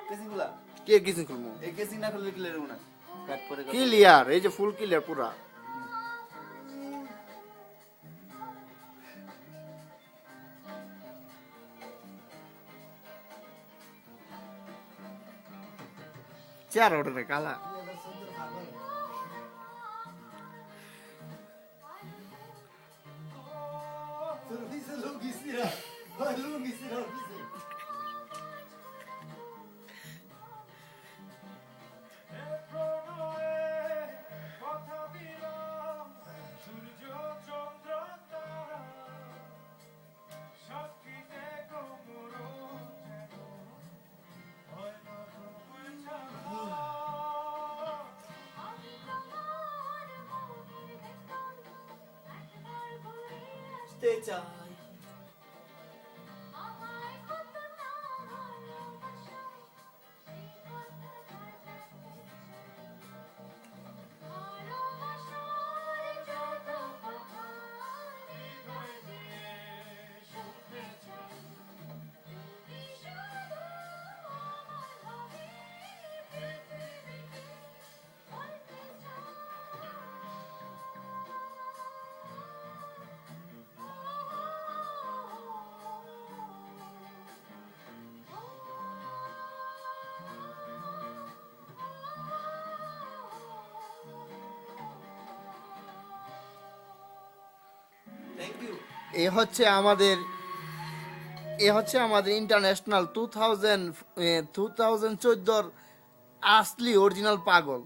Casing গুলা কে কিছু খুলবো এই কেসিং না খুললে ক্লিয়ার হবে না কাট পরে ক্লিয়ার, এই যে ফুল ক্লিয়ার পুরা। চেয়ার ওঠে রে কালা। থ্যাংক ইউ এ হচ্ছে আমাদের ইন্টারন্যাশনাল 2014 আসলি অরিজিনাল পাগল।